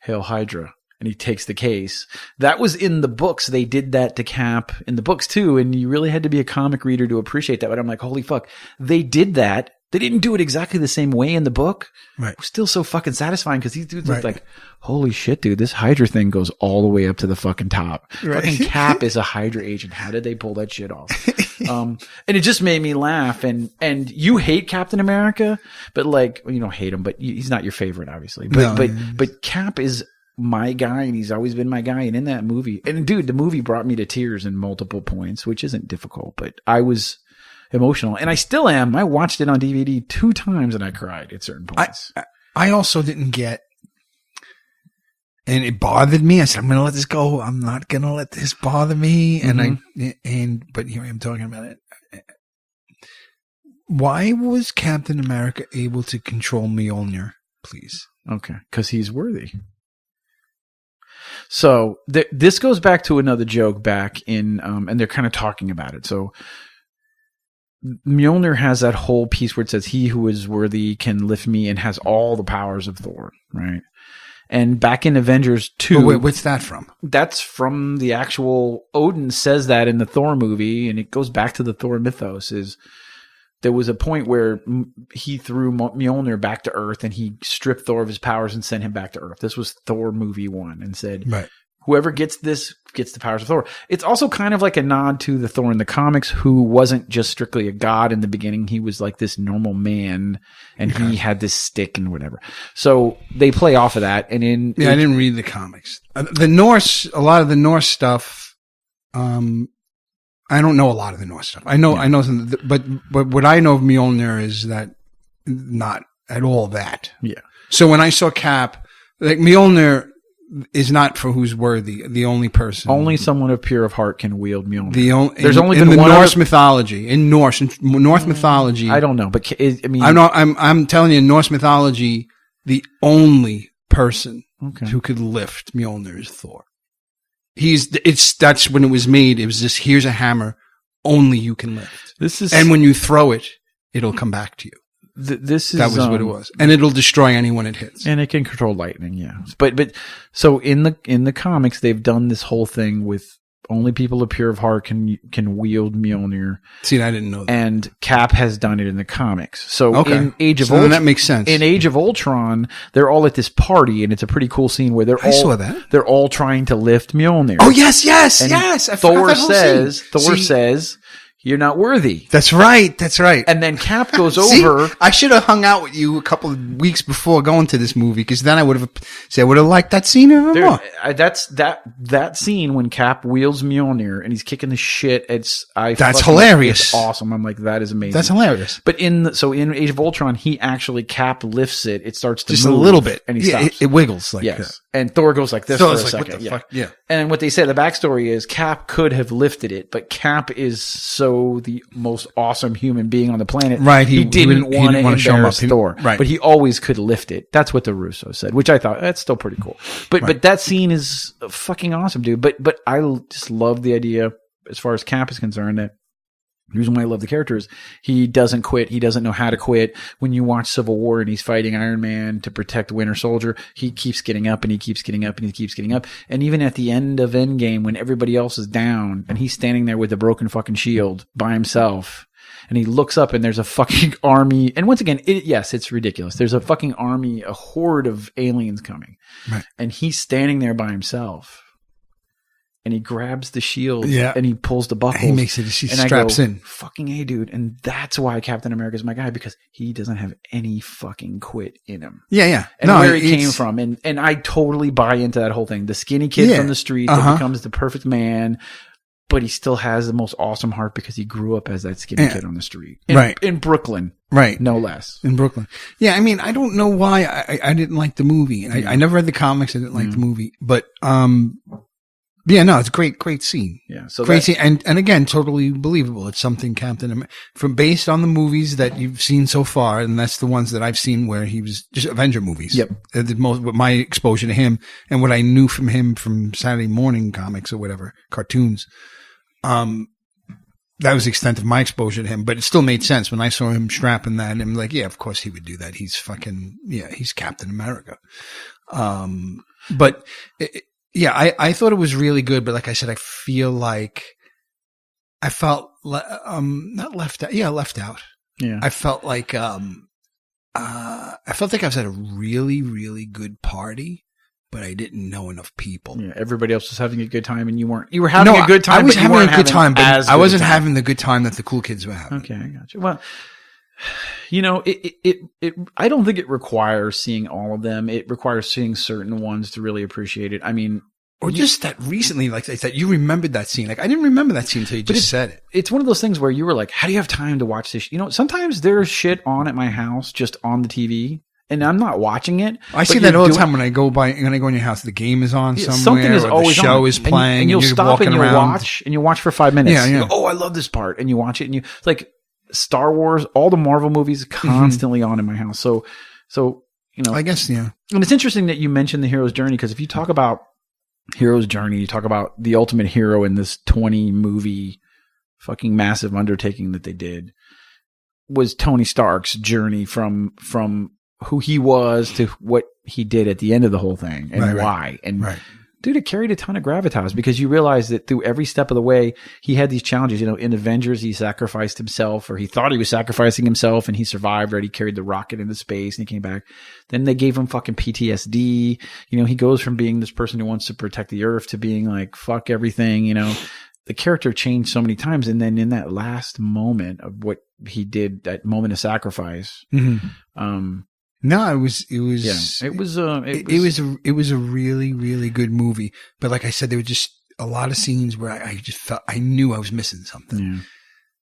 Hail Hydra. And he takes the case. That was in the books. They did that to Cap in the books too, and you really had to be a comic reader to appreciate that. But I'm like, holy fuck. They did that. They didn't do it exactly the same way in the book. Right. It was still so fucking satisfying because these dudes look like, holy shit, dude, this Hydra thing goes all the way up to the fucking top. Right. Fucking Cap is a Hydra agent. How did they pull that shit off? And it just made me laugh. And you hate Captain America, but like, you don't hate him, but he's not your favorite, obviously. But Cap is my guy, and he's always been my guy. And in that movie, and dude, the movie brought me to tears in multiple points, which isn't difficult, but I was emotional, and I still am. I watched it on DVD 2 times and I cried at certain points. I also didn't get, and it bothered me. I said, I'm going to let this go. I'm not going to let this bother me. But here I am talking about it. Why was Captain America able to control Mjolnir, please? Okay. 'Cause he's worthy. So this goes back to another joke back in, and they're kind of talking about it. So Mjolnir has that whole piece where it says, he who is worthy can lift me, and has all the powers of Thor, right? And back in Avengers 2... Wait, what's that from? That's from the actual... Odin says that in the Thor movie, and it goes back to the Thor mythos, is there was a point where he threw Mjolnir back to Earth, and he stripped Thor of his powers and sent him back to Earth. This was Thor movie 1, and said... Right. whoever gets this gets the powers of Thor. It's also kind of like a nod to the Thor in the comics, who wasn't just strictly a god in the beginning. He was like this normal man, and he had this stick and whatever. So they play off of that. And I didn't read the comics. The Norse, a lot of the Norse stuff. I don't know a lot of the Norse stuff. I know some, but what I know of Mjolnir is that not at all that. Yeah. So when I saw Cap, like Mjolnir is not for who's worthy. The only person, only someone of pure of heart can wield Mjolnir. There's only been in the Norse mythology. In Norse mythology, I don't know, but I mean, I'm telling you, in Norse mythology, the only person who could lift Mjolnir is Thor. That's when it was made. It was just, here's a hammer, only you can lift. And when you throw it, it'll come back to you. That was what it was, and it'll destroy anyone it hits. And it can control lightning, yeah. But so in the comics, they've done this whole thing with only people of pure of heart can wield Mjolnir. See, I didn't know that. And Cap has done it in the comics. So in Age of Ultron, that makes sense. In Age of Ultron, they're all at this party, and it's a pretty cool scene where they're all trying to lift Mjolnir. Oh yes. And Thor says, "You're not worthy." That's right. And then Cap goes over. I should have hung out with you a couple of weeks before going to this movie, because then I would have liked that scene even more. That's that scene when Cap wields Mjolnir and he's kicking the shit. That's hilarious. It's awesome. I'm like, that is amazing. That's hilarious. But in Age of Ultron, Cap lifts it. It starts to just move a little bit, and he stops. It wiggles like that. And Thor goes like this for a second. What the fuck? Yeah. And what they say, the backstory is Cap could have lifted it, but Cap is so the most awesome human being on the planet. Right. He didn't want to embarrass Thor. Right. But he always could lift it. That's what the Russo said, which I thought, that's still pretty cool. But that scene is fucking awesome, dude. But I just love the idea, as far as Cap is concerned, that the reason why I love the character is he doesn't quit. He doesn't know how to quit. When you watch Civil War and he's fighting Iron Man to protect Winter Soldier, he keeps getting up and he keeps getting up and he keeps getting up. And even at the end of Endgame, when everybody else is down and he's standing there with a broken fucking shield by himself, and he looks up and there's a fucking army. And once again, it's ridiculous. There's a fucking army, a horde of aliens coming. Right. And he's standing there by himself. And he grabs the shield and he pulls the buckles. He makes it, he straps in. Fucking A, dude. And that's why Captain America is my guy, because he doesn't have any fucking quit in him. Yeah. And where he came from. And I totally buy into that whole thing. The skinny kid from the street that becomes the perfect man, but he still has the most awesome heart because he grew up as that skinny kid on the street. In Brooklyn. Right. No less. In Brooklyn. Yeah, I mean, I don't know why I didn't like the movie. I never read the comics. I didn't like the movie. But, yeah, no, it's a great scene. Yeah, so great scene, and again, totally believable. It's something Captain America, based on the movies that you've seen so far, and that's the ones that I've seen where he was just Avenger movies. Yep. With my exposure to him and what I knew from him from Saturday morning comics or whatever, cartoons. That was the extent of my exposure to him, but it still made sense when I saw him strapping that. And I'm like, yeah, of course he would do that. He's he's Captain America. But I thought it was really good, but like I said, I feel like I felt not left out. Yeah, left out. Yeah. I felt like I was at a really, really good party, but I didn't know enough people. Yeah, everybody else was having a good time, and you weren't. You were having a good time. I was having a good time, but I wasn't having the good time that the cool kids were having. Okay, I got you. Well, I don't think it requires seeing all of them. It requires seeing certain ones to really appreciate it. I mean, or just that recently, like that you remembered that scene. Like I didn't remember that scene until you just said it. It's one of those things where you were like, "How do you have time to watch this?" Sometimes there's shit on at my house just on the TV. And I'm not watching it. I see that all the time when I go in your house. The game is on somewhere. Something is always on. The show on. is playing. And you'll stop and you'll watch. And you'll watch for 5 minutes. Yeah. You go, I love this part. And you watch it. And it's like Star Wars, all the Marvel movies constantly on in my house. So I guess, yeah. And it's interesting that you mentioned the hero's journey, because if you talk about hero's journey, you talk about the ultimate hero in this 20 movie fucking massive undertaking that they did, was Tony Stark's journey from who he was to what he did at the end of the whole thing, and why. And dude, it carried a ton of gravitas because you realize that through every step of the way, he had these challenges. You know, in Avengers, he sacrificed himself, or he thought he was sacrificing himself, and he survived, right? He carried the rocket into space and he came back. Then they gave him fucking PTSD. You know, he goes from being this person who wants to protect the earth to being like, fuck everything, you know. The character changed so many times. And then in that last moment of what he did, that moment of sacrifice, No, it was a really, really good movie. But like I said, there were just a lot of scenes where I just felt, I knew I was missing something. Yeah.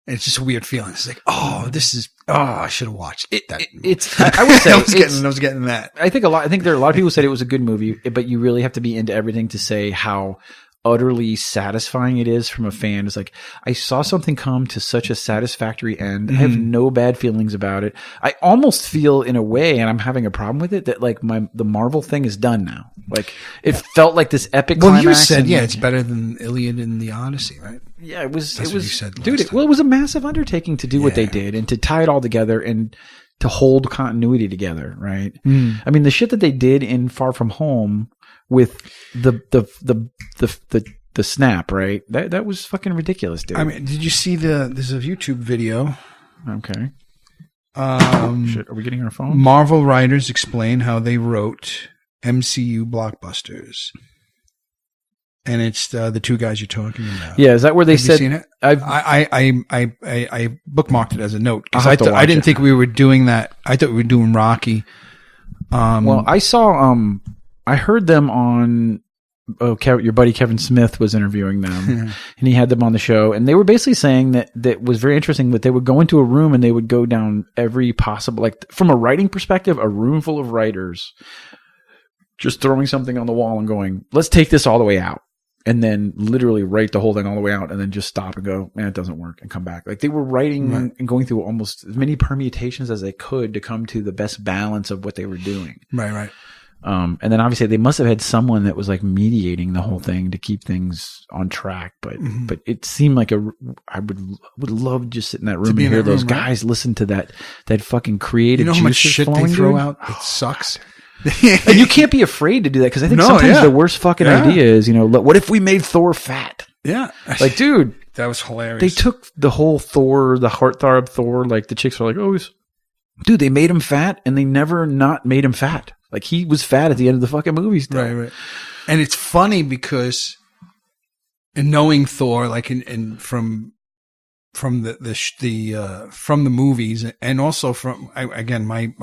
And it's just a weird feeling. It's like, I should have watched it. I would say I was getting that. I think there are a lot of people said it was a good movie, but you really have to be into everything to say how utterly satisfying it is from a fan. It's like, I saw something come to such a satisfactory end. I have no bad feelings about it. I almost feel in a way, and I'm having a problem with it, that like the Marvel thing is done now. Like it felt like this epic climax. Well, you said, it's better than Iliad and the Odyssey, right? Yeah, it was, That's what you said last dude, time. It was a massive undertaking to do what they did and to tie it all together and to hold continuity together, right? I mean, the shit that they did in Far From Home with the snap, right? That was fucking ridiculous, dude. I mean, did you see there's a YouTube video. Okay. Shit, are we getting our phone? Marvel writers explain how they wrote MCU blockbusters. And it's the two guys you're talking about. Yeah, is that where they said? You seen it? I bookmarked it as a note because I didn't think we were doing that. I thought we were doing Rocky. Well, I saw. I heard them on. Your buddy Kevin Smith was interviewing them, and he had them on the show, and they were basically saying that was very interesting. That they would go into a room and they would go down every possible, like from a writing perspective, a room full of writers, just throwing something on the wall and going, "Let's take this all the way out." And then literally write the whole thing all the way out and then just stop and go, man, it doesn't work, and come back. Like they were writing and going through almost as many permutations as they could to come to the best balance of what they were doing. Right. And then obviously they must have had someone that was like mediating the whole thing to keep things on track. But it seemed like I would love to just sit in that room and hear those guys listen to that fucking creative. You know how much shit they throw out? It sucks. And you can't be afraid to do that because I think sometimes the worst fucking idea is, what if we made Thor fat? Yeah. Like, dude. That was hilarious. They took the whole Thor, the heartthrob Thor, like the chicks are like, dude, they made him fat and they never not made him fat. Like he was fat at the end of the fucking movie still. Right. And it's funny because in knowing Thor, like from the movies, and also from a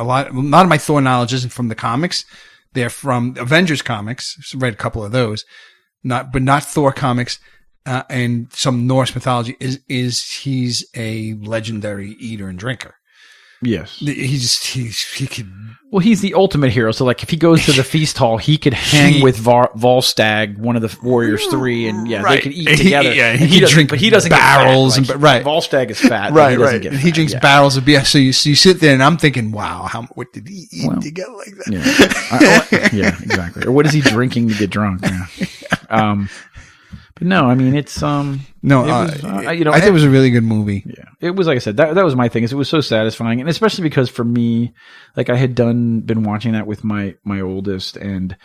lot of my Thor knowledge isn't from the comics. They're from Avengers comics. I've read a couple of those, not Thor comics, and some Norse mythology. Is he's a legendary eater and drinker? Yes, he could. Well, he's the ultimate hero. So, like, if he goes to the feast hall, he could hang with Volstagg, one of the Warriors 3, and they could eat together. He could drink, but he doesn't barrels get fat. Like, Volstagg is fat, right? Get he drinks barrels of beer. So you sit there, and I'm thinking, wow, what did he eat to get like that? Yeah, exactly. Or what is he drinking to get drunk? Yeah. But no, I mean, it's, I thought it was a really good movie. Yeah. It was, like I said, that was my thing, is it was so satisfying. And especially because for me, like I had been watching that with my oldest, and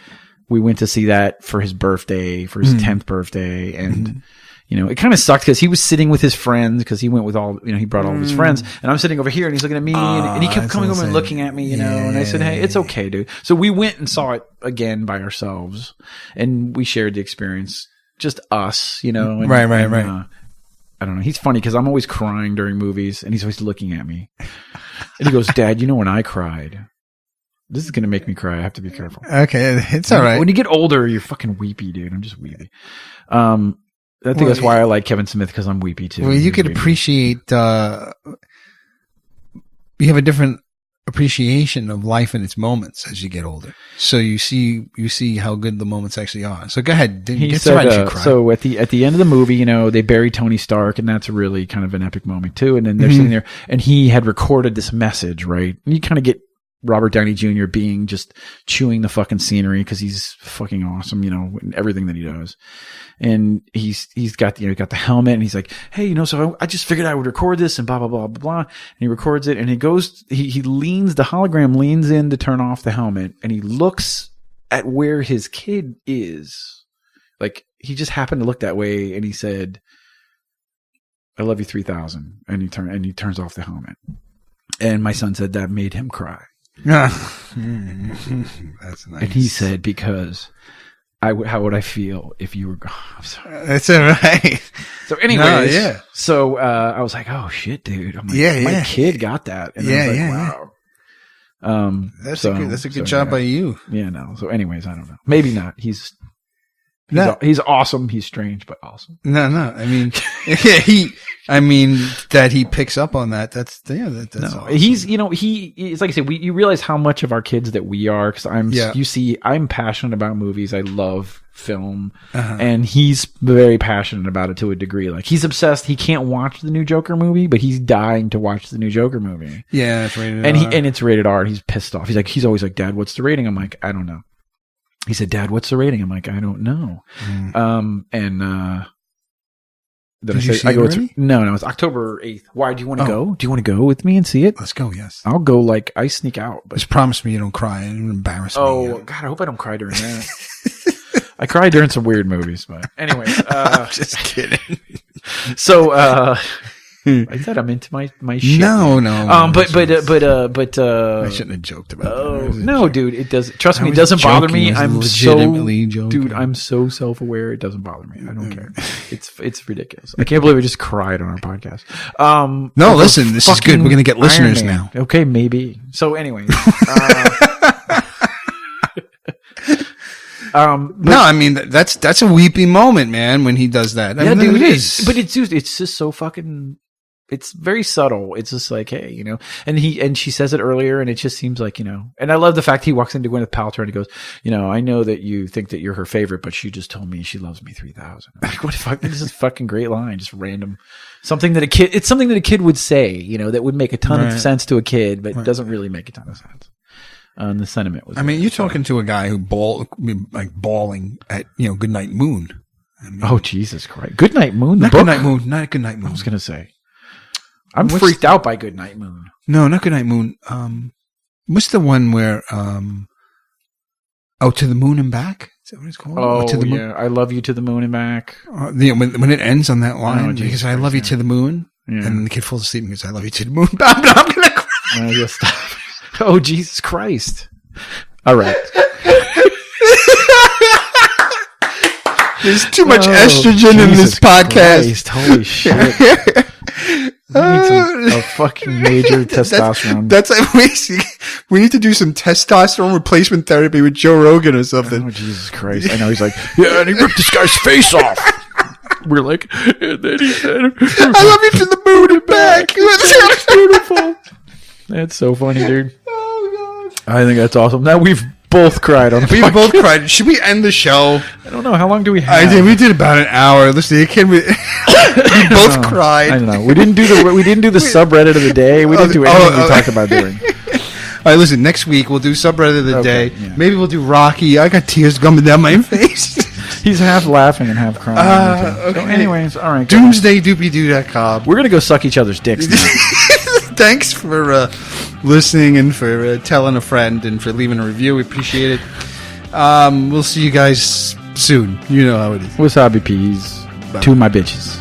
we went to see that for his birthday, for his 10th birthday. And, it kind of sucked because he was sitting with his friends, because he went with he brought all of his friends, and I'm sitting over here and he's looking at me and he kept coming over and looking at me, and I said, hey, it's okay, dude. So we went and saw it again by ourselves, and we shared the experience. Just us, and, right. I don't know. He's funny because I'm always crying during movies, and he's always looking at me. And he goes, Dad, when I cried? This is going to make me cry. I have to be careful. Okay, it's all right. When you get older, you're fucking weepy, dude. I'm just weepy. I think that's why I like Kevin Smith, because I'm weepy too. Well, you could appreciate. You have a different appreciation of life in its moments as you get older. So you see how good the moments actually are. So go ahead. So at the end of the movie, they bury Tony Stark, and that's a really kind of an epic moment too. And then they're sitting there, and he had recorded this message, right? And you kind of get Robert Downey Jr. being just chewing the fucking scenery because he's fucking awesome, in everything that he does. And he's got, got the helmet, and he's like, hey, so I just figured I would record this and blah, blah, blah, blah, blah. And he records it, and he leans, the hologram leans in to turn off the helmet, and he looks at where his kid is. Like, he just happened to look that way, and he said, "I love you 3000," and he turns off the helmet. And my son said that made him cry. That's nice. And he said, "Because how would I feel if you were gone?" I'm sorry. That's all right. So anyways, yeah. So I was like, "Oh shit, dude!" I'm like, my kid got that. And I was like, wow. That's a good job by you. Yeah, no. So anyways, I don't know. Maybe not. He's awesome. He's strange, but awesome. No. I mean, that he picks up on that. That's awesome. He's, it's like I said, you realize how much of our kids that we are. Cause I'm passionate about movies. I love film, and he's very passionate about it to a degree. Like, he's obsessed. He can't watch the new Joker movie, but he's dying to watch the new Joker movie. Yeah, it's rated R. And it's rated R. And he's pissed off. He's always like, "Dad, what's the rating?" I'm like, "I don't know." He said, "Dad, what's the rating?" I'm like, "I don't know." Then Did you see it already? No, it's October 8th. Why, do you want to go? Do you want to go with me and see it? Let's go. Yes, I'll go. Like, I sneak out, but just promise me you don't cry and embarrass me. Oh God, I hope I don't cry during that. I cry during some weird movies, but anyways, I'm just kidding. So, I said I'm into my shit. No. But I shouldn't have joked about that. No, dude, it does. Trust me, it doesn't bother me. I'm legitimately joking. Dude, I'm so self-aware. It doesn't bother me. I don't care. It's ridiculous. I can't believe I just cried on our podcast. No, listen, this is good. We're gonna get listeners now. Okay, maybe. So, anyways. No, I mean that's a weepy moment, man, when he does that. I mean, dude, it is. But it's just so fucking. It's very subtle. It's just like, hey, and she says it earlier, and it just seems like, and I love the fact he walks into Gwyneth Paltrow and he goes, "I know that you think that you're her favorite, but she just told me she loves me 3000." Like, what the fuck? This is a fucking great line, just random, something that a kid would say, that would make a ton of sense to a kid, but doesn't really make a ton of sense. The sentiment was. I mean, you're talking to a guy who bawling at Goodnight Moon. I mean, oh, Jesus Christ! Goodnight Moon, not Goodnight Moon, not Goodnight Moon. I was gonna say, I'm freaked out by Goodnight Moon. No, not Goodnight Moon. What's the one where To the Moon and Back? Is that what it's called? Oh, to the moon? I love you to the moon and back. When it ends on that line, because I love you to the moon, and the kid falls asleep and goes, "I love you to the moon." I'm gonna cry. Just stop. Oh, Jesus Christ. All right. There's too much estrogen in this podcast. Christ, holy shit. A fucking major testosterone. We need to do some testosterone replacement therapy with Joe Rogan or something. Oh, Jesus Christ. I know. He's like, yeah, and he ripped this guy's face off. We're like, and then he said, "I love you to the moon and back." That's beautiful. That's so funny, dude. Oh, God. I think that's awesome. Now we've both cried on the podcast. Both cried. Should we end the show? I don't know. How long do we have? We did about an hour. Listen, we both cried. I don't know. We didn't do the subreddit of the day. We didn't do anything we talked about doing. All right, listen. Next week we'll do subreddit of the day. Yeah. Maybe we'll do Rocky. I got tears coming down my face. He's half laughing and half crying. Okay. So anyways, all right. DoomsdayDoopyDoo.com. We're gonna go suck each other's dicks now. Thanks for listening and for telling a friend and for leaving a review. We appreciate it. We'll see you guys soon. You know how it is. Wasabi peas. Bye. To my bitches.